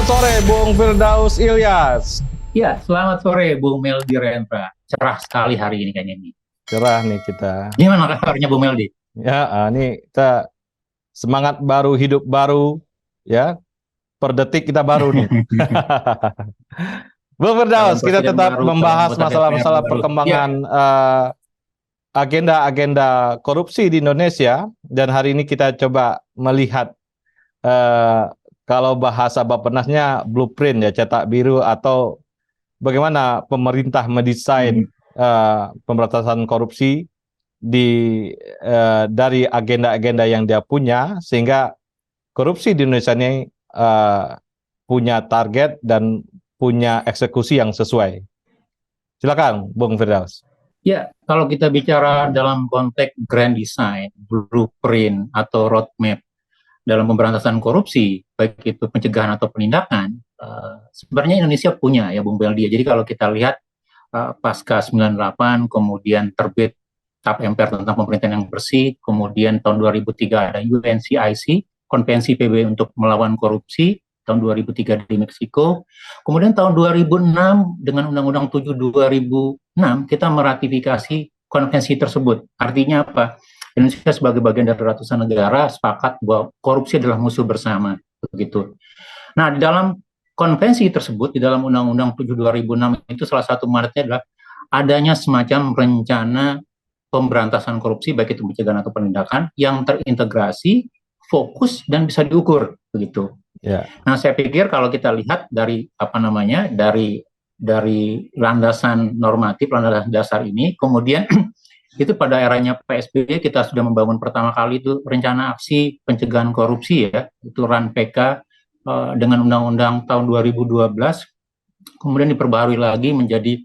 sore, Bung Firdaus Ilyas. Ya, selamat sore Bung Meldi Rendra. Cerah sekali hari ini kayaknya nih. Cerah nih kita. Gimana kabarnya Bung Meldi? Ya, ini kita semangat baru, hidup baru, ya. Per detik kita baru nih. Bung Calon Firdaus, kita presiden tetap baru, calon membahas anggota DPR masalah-masalah baru. Ya, perkembangan agenda-agenda korupsi di Indonesia. Dan hari ini kita coba melihat eh, kalau bahasa Bappenasnya blueprint ya, cetak biru, atau bagaimana pemerintah mendesain pemberantasan korupsi dari agenda-agenda yang dia punya, sehingga korupsi di Indonesia ini punya target dan punya eksekusi yang sesuai. Silakan, Bung Firdaus. ya, kalau kita bicara dalam konteks grand design, blueprint atau roadmap dalam pemberantasan korupsi, baik itu pencegahan atau penindakan, sebenarnya Indonesia punya ya Bung Meldi. Jadi kalau kita lihat pasca 98, kemudian terbit TAP MPR tentang pemerintahan yang bersih, kemudian tahun 2003 ada UNCIC, Konvensi PBB untuk melawan korupsi, tahun 2003 di Meksiko, kemudian tahun 2006 dengan Undang-Undang 7 2006 kita meratifikasi konvensi tersebut. Artinya apa? Indonesia sebagai bagian dari ratusan negara sepakat bahwa korupsi adalah musuh bersama, begitu. Nah, di dalam konvensi tersebut, di dalam Undang-Undang 7 2006 itu salah satu mandatnya adalah adanya semacam rencana pemberantasan korupsi, baik itu pencegahan atau penindakan, yang terintegrasi, fokus, dan bisa diukur, begitu. Ya. Nah, saya pikir kalau kita lihat dari dari landasan normatif, landasan dasar ini, kemudian itu pada eranya PSBY kita sudah membangun pertama kali itu rencana aksi pencegahan korupsi ya, itu RAN-PK dengan undang-undang tahun 2012, kemudian diperbarui lagi menjadi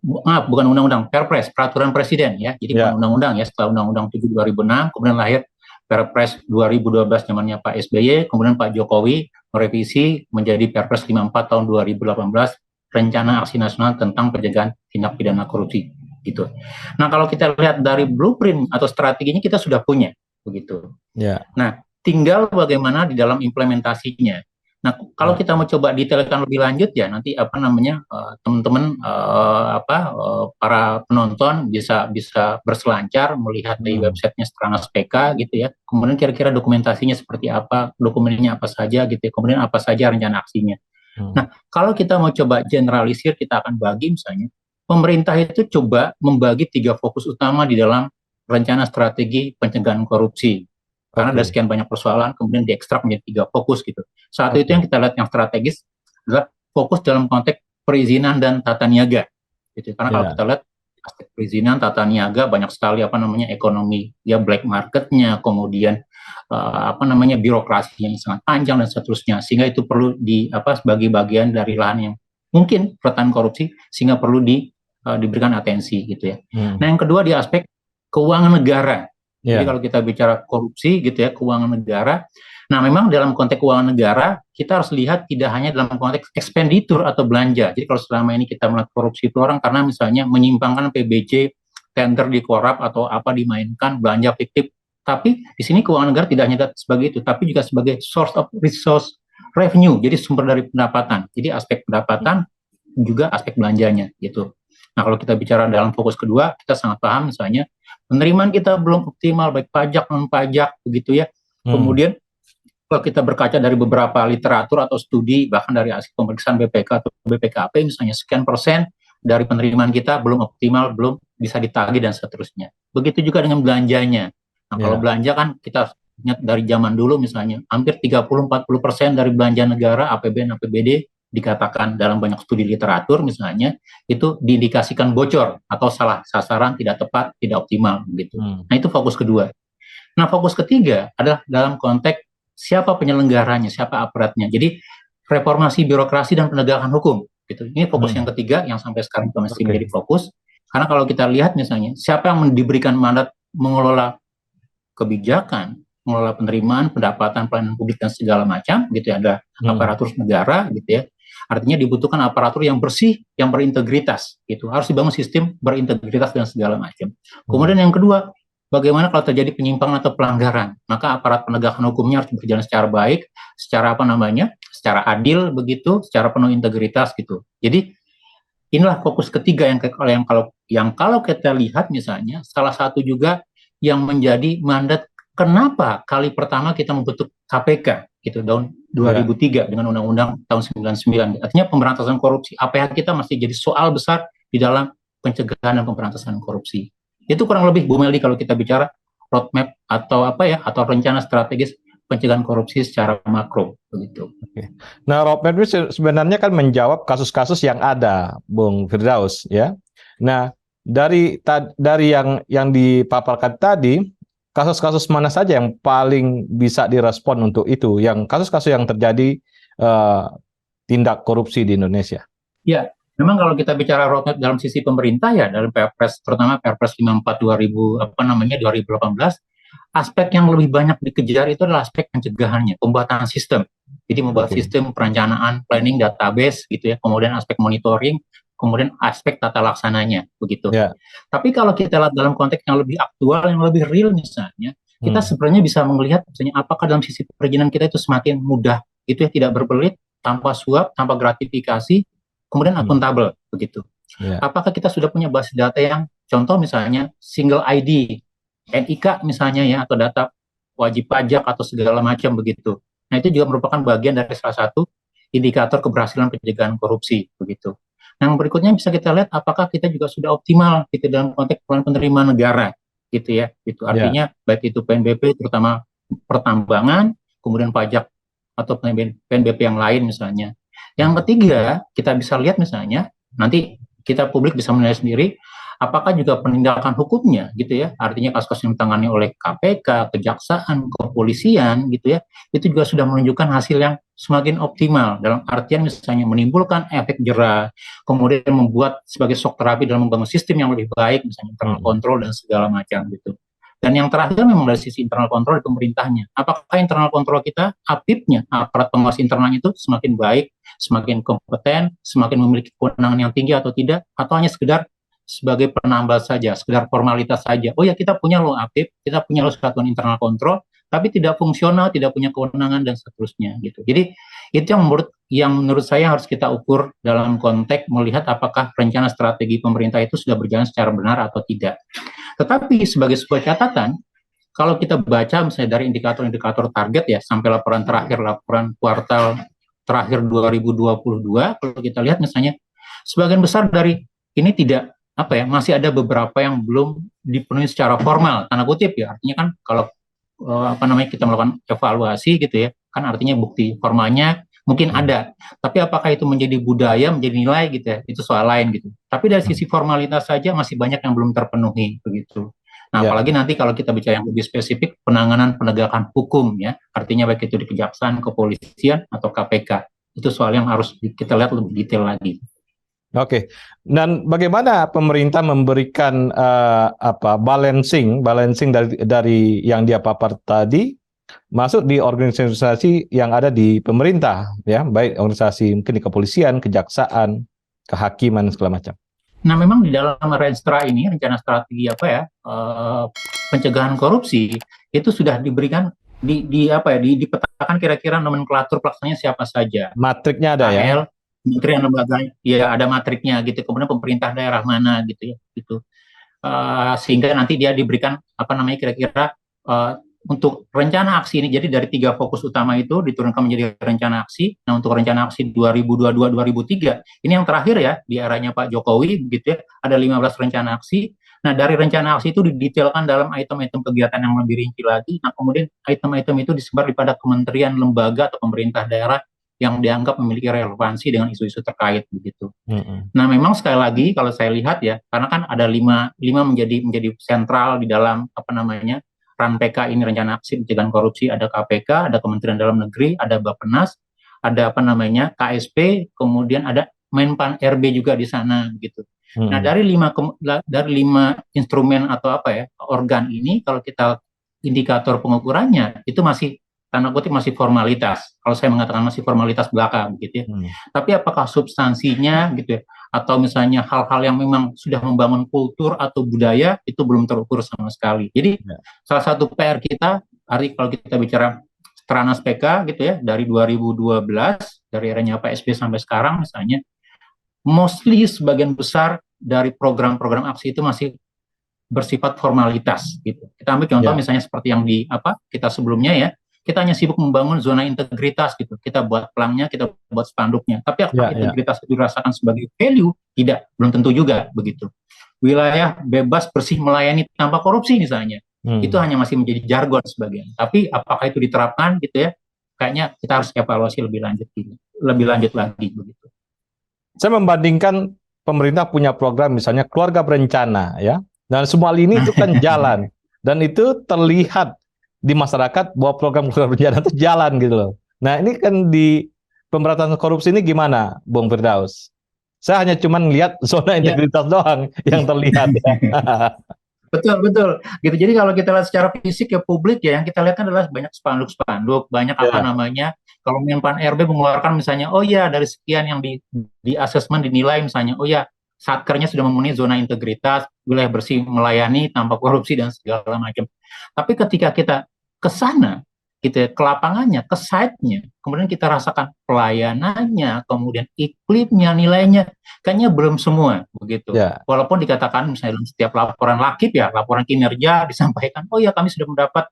bukan undang-undang, Perpres, peraturan presiden ya. Jadi bukan undang-undang ya, setelah undang-undang 7 2006 kemudian lahir Perpres 2012 zamannya Pak SBY, kemudian Pak Jokowi merevisi menjadi Perpres 54 tahun 2018, rencana aksi nasional tentang pencegahan tindak pidana korupsi gitu. Nah, kalau kita lihat dari blueprint atau strateginya kita sudah punya begitu. Ya. Nah, tinggal bagaimana di dalam implementasinya. Nah, kalau kita mau coba detailkan lebih lanjut ya nanti teman-teman para penonton bisa berselancar melihat di websitenya Stranas PK gitu ya. Kemudian kira-kira dokumentasinya seperti apa, dokumennya apa saja gitu ya. Kemudian apa saja rencana aksinya. Nah, kalau kita mau coba generalisir, kita akan bagi misalnya pemerintah itu coba membagi 3 fokus utama di dalam rencana strategi pencegahan korupsi. Karena ada sekian banyak persoalan, kemudian diekstrak menjadi 3 fokus gitu. Satu itu yang kita lihat yang strategis adalah fokus dalam konteks perizinan dan tata niaga. Gitu. Karena kalau kita lihat aspek perizinan, tata niaga banyak sekali ekonomi ya black marketnya, kemudian birokrasi yang sangat panjang dan seterusnya. Sehingga itu perlu sebagai bagian dari lahan yang mungkin rentan korupsi, sehingga perlu diberikan atensi gitu ya. Nah, yang kedua di aspek keuangan negara. Jadi kalau kita bicara korupsi gitu ya, keuangan negara. Nah, memang dalam konteks keuangan negara, kita harus lihat tidak hanya dalam konteks ekspenditur atau belanja. Jadi kalau selama ini kita melihat korupsi itu orang karena misalnya menyimpangkan PBJ, tender dikorap atau apa dimainkan, belanja fiktif. Tapi di sini keuangan negara tidak hanya sebagai itu, tapi juga sebagai source of resource revenue, jadi sumber dari pendapatan. Jadi aspek pendapatan juga aspek belanjanya gitu. Nah, kalau kita bicara dalam fokus kedua, kita sangat paham misalnya penerimaan kita belum optimal, baik pajak non pajak begitu ya. Kemudian kalau kita berkaca dari beberapa literatur atau studi, bahkan dari hasil pemeriksaan BPK atau BPKP, misalnya sekian persen dari penerimaan kita belum optimal, belum bisa ditagih dan seterusnya. Begitu juga dengan belanjanya. Nah, kalau belanja kan kita ingat dari zaman dulu misalnya, hampir 30-40% dari belanja negara, APBN, APBD, dikatakan dalam banyak studi literatur misalnya, itu diindikasikan bocor atau salah sasaran, tidak tepat, tidak optimal. Gitu. Nah, itu fokus kedua. Nah, fokus ketiga adalah dalam konteks siapa penyelenggaranya, siapa aparatnya. Jadi reformasi birokrasi dan penegakan hukum. Gitu. Ini fokus yang ketiga yang sampai sekarang masih menjadi fokus. Karena kalau kita lihat misalnya, siapa yang diberikan mandat mengelola kebijakan, mengelola penerimaan, pendapatan, pelayanan publik dan segala macam, gitu ya, ada aparatur negara, gitu ya. Artinya dibutuhkan aparatur yang bersih, yang berintegritas, gitu. Harus dibangun sistem berintegritas dan segala macam. Kemudian yang kedua, bagaimana kalau terjadi penyimpangan atau pelanggaran, maka aparat penegakan hukumnya harus berjalan secara baik, secara apa namanya, secara adil begitu, secara penuh integritas gitu. Jadi inilah fokus ketiga yang kalau kita lihat misalnya salah satu juga yang menjadi mandat kenapa kali pertama kita membentuk KPK gitu tahun 2003 dengan Undang-Undang tahun 99. Artinya pemberantasan korupsi. APH kita masih jadi soal besar di dalam pencegahan dan pemberantasan korupsi. Itu kurang lebih Bu Meldi kalau kita bicara roadmap atau apa ya, atau rencana strategis pencegahan korupsi secara makro begitu. Oke. Nah, roadmap itu sebenarnya kan menjawab kasus-kasus yang ada, Bung Firdaus, ya. Nah, dari yang dipaparkan tadi, kasus-kasus mana saja yang paling bisa direspon untuk itu, yang kasus-kasus yang terjadi tindak korupsi di Indonesia? Ya, memang kalau kita bicara roadmap dalam sisi pemerintah ya, dalam Perpres, terutama Perpres 54 2018, aspek yang lebih banyak dikejar itu adalah aspek pencegahannya, pembuatan sistem. Jadi membuat sistem perencanaan, planning, database gitu ya, kemudian aspek monitoring, kemudian aspek tata laksananya begitu. Tapi kalau kita lihat dalam konteks yang lebih aktual, yang lebih real misalnya, kita sebenarnya bisa melihat misalnya apakah dalam sisi perizinan kita itu semakin mudah gitu ya, tidak berbelit, tanpa suap, tanpa gratifikasi, kemudian akuntabel begitu. Apakah kita sudah punya basis data yang contoh misalnya single ID, NIK misalnya ya, atau data wajib pajak atau segala macam begitu. Nah, itu juga merupakan bagian dari salah satu indikator keberhasilan pencegahan korupsi begitu. Nah, yang berikutnya bisa kita lihat apakah kita juga sudah optimal gitu dalam konteks peran penerimaan negara gitu ya. Itu artinya baik itu PNBP terutama pertambangan, kemudian pajak atau PNBP yang lain misalnya. Yang ketiga, kita bisa lihat misalnya nanti kita publik bisa menilai sendiri apakah juga penindakan hukumnya gitu ya, artinya kasus-kasus yang ditangani oleh KPK, kejaksaan, kepolisian gitu ya, itu juga sudah menunjukkan hasil yang semakin optimal dalam artian misalnya menimbulkan efek jera, kemudian membuat sebagai shock terapi dalam membangun sistem yang lebih baik, misalnya internal kontrol dan segala macam gitu. Dan yang terakhir memang dari sisi internal kontrol di pemerintahnya. Apakah internal kontrol kita, APIP-nya, aparat pengawas internalnya itu semakin baik, semakin kompeten, semakin memiliki kewenangan yang tinggi atau tidak, atau hanya sekedar sebagai penambal saja, sekedar formalitas saja. Oh ya, kita punya loh APIP, kita punya loh satuan internal kontrol, tapi tidak fungsional, tidak punya kewenangan dan seterusnya gitu. Jadi itu yang menurut saya harus kita ukur dalam konteks melihat apakah rencana strategi pemerintah itu sudah berjalan secara benar atau tidak. Tetapi sebagai sebuah catatan, kalau kita baca misalnya dari indikator-indikator target ya sampai laporan terakhir, laporan kuartal terakhir 2022, kalau kita lihat misalnya sebagian besar dari ini tidak masih ada beberapa yang belum dipenuhi secara formal, tanda kutip ya, artinya kan kalau kita melakukan evaluasi gitu ya, kan artinya bukti formalnya mungkin ada, tapi apakah itu menjadi budaya, menjadi nilai gitu ya, itu soal lain gitu. Tapi dari sisi formalitas saja masih banyak yang belum terpenuhi begitu. Nah, apalagi nanti kalau kita bicara yang lebih spesifik, penanganan penegakan hukum ya, artinya baik itu di kejaksaan, kepolisian atau KPK, itu soal yang harus kita lihat lebih detail lagi. Oke, dan bagaimana pemerintah memberikan balancing dari yang dia papar tadi masuk di organisasi yang ada di pemerintah, ya, baik organisasi mungkin di kepolisian, kejaksaan, kehakiman segala macam. Nah, memang di dalam Renstra ini rencana strategi pencegahan korupsi itu sudah diberikan dipetakan kira-kira nomenklatur pelaksananya siapa saja. Matriknya ada ya. Kementerian lembaga ya ada matriknya gitu, kemudian pemerintah daerah mana gitu ya gitu, sehingga nanti dia diberikan kira-kira untuk rencana aksi ini. Jadi dari 3 fokus utama itu diturunkan menjadi rencana aksi. Nah, untuk rencana aksi 2022-2003 ini yang terakhir ya di eranya Pak Jokowi gitu ya, ada 15 rencana aksi. Nah, dari rencana aksi itu didetailkan dalam item-item kegiatan yang lebih rinci lagi. Nah, kemudian item-item itu disebar pada kementerian, lembaga atau pemerintah daerah yang dianggap memiliki relevansi dengan isu-isu terkait begitu. Nah, memang sekali lagi kalau saya lihat ya, karena kan ada 5 menjadi sentral di dalam RAN PK ini, rencana aksi pencegahan korupsi, ada KPK, ada Kementerian Dalam Negeri, ada Bappenas, ada KSP, kemudian ada Menpan RB juga di sana gitu. Nah, dari 5 instrumen atau organ ini, kalau kita indikator pengukurannya itu masih tanda kutip masih formalitas. Kalau saya mengatakan masih formalitas belaka gitu ya. Tapi apakah substansinya gitu ya, atau misalnya hal-hal yang memang sudah membangun kultur atau budaya itu belum terukur sama sekali. Jadi salah satu PR kita, hari kalau kita bicara Stranas PK gitu ya, dari 2012, dari eranya Pak SBY sampai sekarang misalnya, mostly sebagian besar dari program-program aksi itu masih bersifat formalitas gitu. Kita ambil contoh misalnya seperti yang di kita sebelumnya ya, kita hanya sibuk membangun zona integritas gitu. Kita buat pelangnya, kita buat spanduknya. Tapi apakah integritas itu dirasakan sebagai value? Tidak, belum tentu juga begitu. Wilayah bebas bersih melayani tanpa korupsi misalnya, itu hanya masih menjadi jargon sebagian. Tapi apakah itu diterapkan gitu ya? Kayaknya kita harus evaluasi lebih lanjut lagi begitu. Saya membandingkan pemerintah punya program misalnya keluarga berencana ya, dan semua lini itu kan jalan dan itu terlihat di masyarakat bahwa program keluarga berencana itu jalan gitu loh. Nah ini kan di pemberantasan korupsi ini gimana, Bung Firdaus? Saya hanya cuma lihat zona integritas doang yang terlihat. Betul. Gitu. Jadi kalau kita lihat secara fisik ya publik ya, yang kita lihat kan adalah banyak spanduk-spanduk, banyak kalau Menpan RB mengeluarkan misalnya, oh ya dari sekian yang di asesmen dinilai misalnya, oh ya satkernya sudah memenuhi zona integritas, wilayah bersih melayani tanpa korupsi dan segala macam. Tapi ketika kita ke sana, gitu ya, ke lapangannya, ke site-nya, kemudian kita rasakan pelayanannya, kemudian iklimnya, nilainya, kayaknya belum semua begitu. Walaupun dikatakan misalnya dalam setiap laporan lakip ya, laporan kinerja disampaikan, oh ya kami sudah mendapat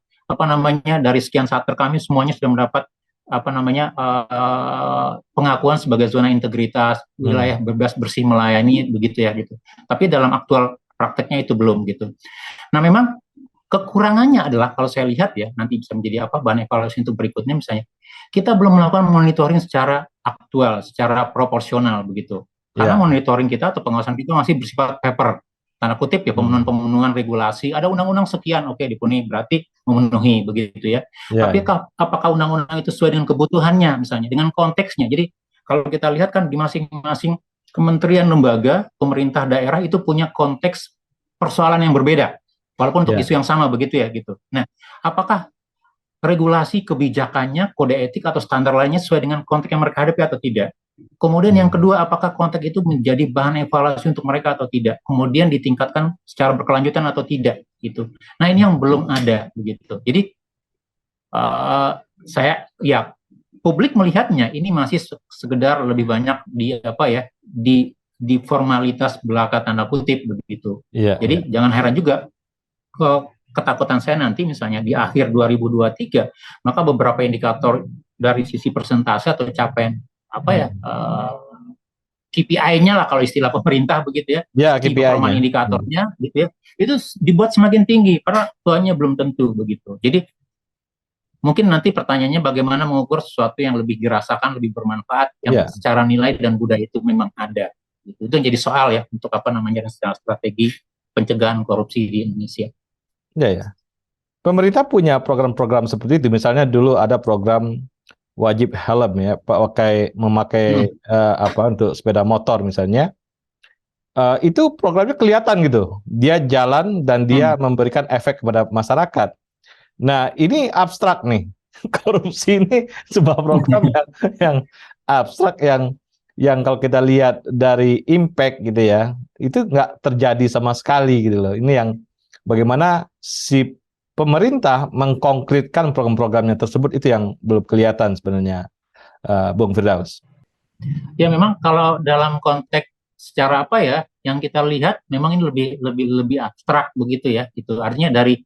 dari sekian satker kami semuanya sudah mendapat pengakuan sebagai zona integritas, wilayah bebas bersih melayani begitu ya gitu. Tapi dalam aktual prakteknya itu belum gitu. Nah memang kekurangannya adalah kalau saya lihat ya, nanti bisa menjadi bahan evaluasi untuk berikutnya misalnya, kita belum melakukan monitoring secara aktual, secara proporsional begitu. Karena monitoring kita atau pengawasan kita masih bersifat paper, tanda kutip ya, pemenuhan regulasi, ada undang-undang sekian, oke dipenuhi, berarti memenuhi begitu ya. Tapi apakah undang-undang itu sesuai dengan kebutuhannya misalnya, dengan konteksnya. Jadi kalau kita lihat kan di masing-masing kementerian, lembaga, pemerintah daerah itu punya konteks persoalan yang berbeda. Walaupun untuk isu yang sama begitu ya gitu. Nah, apakah regulasi kebijakannya, kode etik atau standar lainnya sesuai dengan konteks yang mereka hadapi atau tidak? Kemudian yang kedua, apakah konteks itu menjadi bahan evaluasi untuk mereka atau tidak? Kemudian ditingkatkan secara berkelanjutan atau tidak gitu. Nah, ini yang belum ada begitu. Jadi publik melihatnya ini masih sekedar lebih banyak di formalitas belaka tanda kutip begitu. Jadi jangan heran juga ketakutan saya nanti misalnya di akhir 2023 maka beberapa indikator dari sisi persentase atau capaian KPI-nya lah kalau istilah pemerintah begitu ya, performa indikatornya gitu ya, itu dibuat semakin tinggi karena tuannya belum tentu begitu. Jadi mungkin nanti pertanyaannya bagaimana mengukur sesuatu yang lebih dirasakan, lebih bermanfaat, yang secara nilai dan budaya itu memang ada. Gitu. Itu jadi soal ya untuk strategi pencegahan korupsi di Indonesia. Ya. Pemerintah punya program-program seperti itu. Misalnya dulu ada program wajib helm ya, memakai untuk sepeda motor misalnya. Itu programnya kelihatan gitu. Dia jalan dan dia memberikan efek kepada masyarakat. Nah, ini abstrak nih. Korupsi ini sebuah program yang abstrak yang kalau kita lihat dari impact gitu ya, itu nggak terjadi sama sekali gitu loh. Ini yang bagaimana si pemerintah mengkonkretkan program-programnya tersebut itu yang belum kelihatan sebenarnya, Bung Firdaus. Ya memang kalau dalam konteks secara yang kita lihat memang ini lebih abstrak begitu ya, gitu. Artinya dari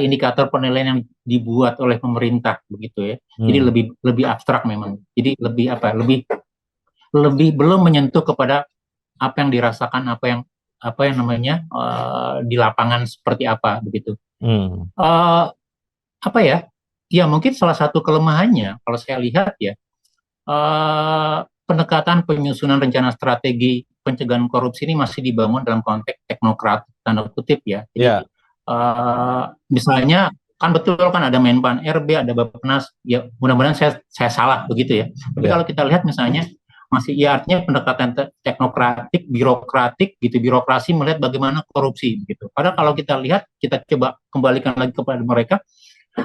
indikator penilaian yang dibuat oleh pemerintah begitu ya. Jadi lebih abstrak memang. Jadi lebih belum menyentuh kepada apa yang dirasakan, di lapangan seperti apa begitu. Ya mungkin salah satu kelemahannya kalau saya lihat ya, pendekatan penyusunan rencana strategi pencegahan korupsi ini masih dibangun dalam konteks teknokrat tanda kutip ya. Jadi misalnya kan betul kan ada Menpan RB, ada Bappenas, ya mudah-mudahan saya salah begitu ya. Tapi kalau kita lihat misalnya masih artinya pendekatan teknokratik, birokratik gitu, birokrasi melihat bagaimana korupsi gitu. Padahal kalau kita lihat, kita coba kembalikan lagi kepada mereka,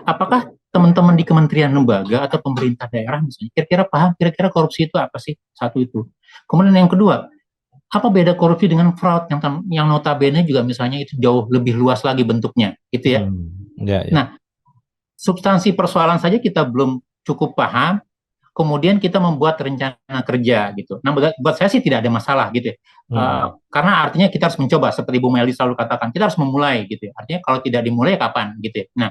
apakah teman-teman di kementerian lembaga atau pemerintah daerah misalnya kira-kira paham kira-kira korupsi itu apa sih? Satu itu. Kemudian yang kedua, apa beda korupsi dengan fraud yang notabene juga misalnya itu jauh lebih luas lagi bentuknya, gitu ya. Ya, ya. Nah, substansi persoalan saja kita belum cukup paham, kemudian kita membuat rencana kerja gitu. Nah, buat saya sih tidak ada masalah gitu ya. Karena artinya kita harus mencoba, seperti Bu Melly selalu katakan, kita harus memulai gitu ya. Artinya kalau tidak dimulai kapan gitu ya. Nah,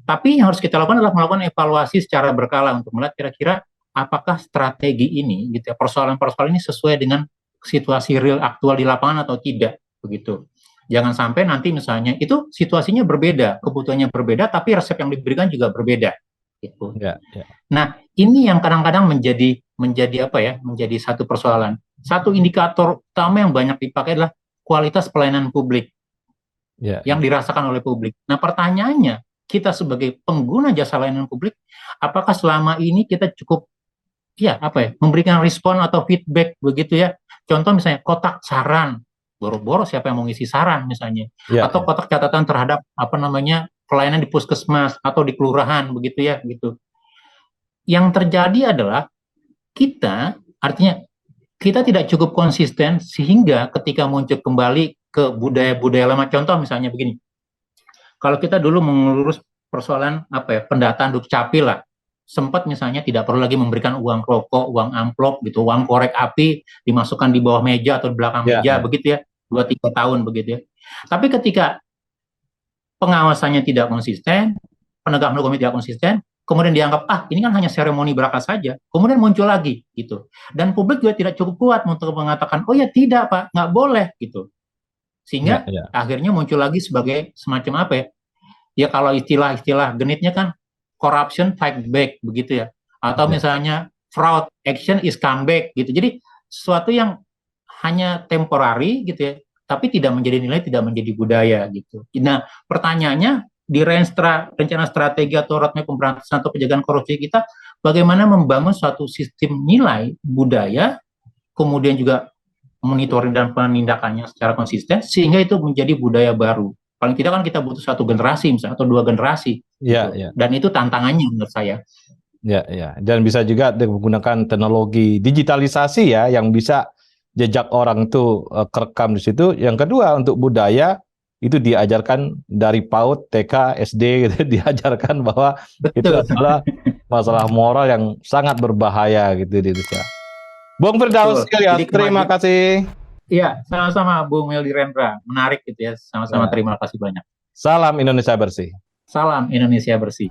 tapi yang harus kita lakukan adalah melakukan evaluasi secara berkala untuk melihat kira-kira apakah strategi ini gitu ya, persoalan-persoalan ini sesuai dengan situasi real aktual di lapangan atau tidak begitu. Jangan sampai nanti misalnya itu situasinya berbeda, kebutuhannya berbeda, tapi resep yang diberikan juga berbeda. Gitu. Ya, ya. Nah, ini yang kadang-kadang menjadi apa ya? Menjadi satu persoalan. Satu indikator utama yang banyak dipakai adalah kualitas pelayanan publik yang dirasakan oleh publik. Nah, pertanyaannya, kita sebagai pengguna jasa layanan publik, apakah selama ini kita cukup memberikan respon atau feedback begitu ya? Contoh misalnya kotak saran, boro-boro siapa yang mau ngisi saran misalnya, atau kotak catatan terhadap pelayanan di puskesmas atau di kelurahan begitu ya gitu. Yang terjadi adalah artinya kita tidak cukup konsisten sehingga ketika muncul kembali ke budaya-budaya lama, contoh misalnya begini, kalau kita dulu mengurus persoalan pendataan dukcapil lah, sempat misalnya tidak perlu lagi memberikan uang rokok, uang amplop gitu, uang korek api dimasukkan di bawah meja atau di belakang meja begitu ya, 2-3 tahun begitu ya. Tapi ketika pengawasannya tidak konsisten, penegakan hukumnya tidak konsisten, kemudian dianggap ini kan hanya seremoni berangkat saja, kemudian muncul lagi gitu. Dan publik juga tidak cukup kuat untuk mengatakan, oh ya tidak Pak, nggak boleh gitu. Sehingga akhirnya muncul lagi sebagai semacam ya kalau istilah-istilah genitnya kan corruption fight back begitu ya, atau misalnya fraud action is come back gitu. Jadi sesuatu yang hanya temporary gitu ya, tapi tidak menjadi nilai, tidak menjadi budaya gitu. Nah, pertanyaannya di rencana strategi atau roadmap pemberantasan atau pencegahan korupsi kita, bagaimana membangun suatu sistem nilai budaya, kemudian juga monitoring dan penindakannya secara konsisten sehingga itu menjadi budaya baru. Paling tidak kan kita butuh 1 generasi misalnya atau 2 generasi. Gitu. Dan itu tantangannya menurut saya. Ya. Dan bisa juga menggunakan teknologi digitalisasi ya, yang bisa jejak orang itu kerekam di situ. Yang kedua, untuk budaya itu diajarkan dari PAUD, TK, SD gitu, diajarkan bahwa itu adalah masalah moral yang sangat berbahaya gitu di Indonesia. Bung Firdaus sekalian, terima kasih. Iya, sama-sama Bung Melly Rendra. Menarik gitu ya. Sama-sama terima kasih banyak. Salam Indonesia bersih. Salam Indonesia bersih.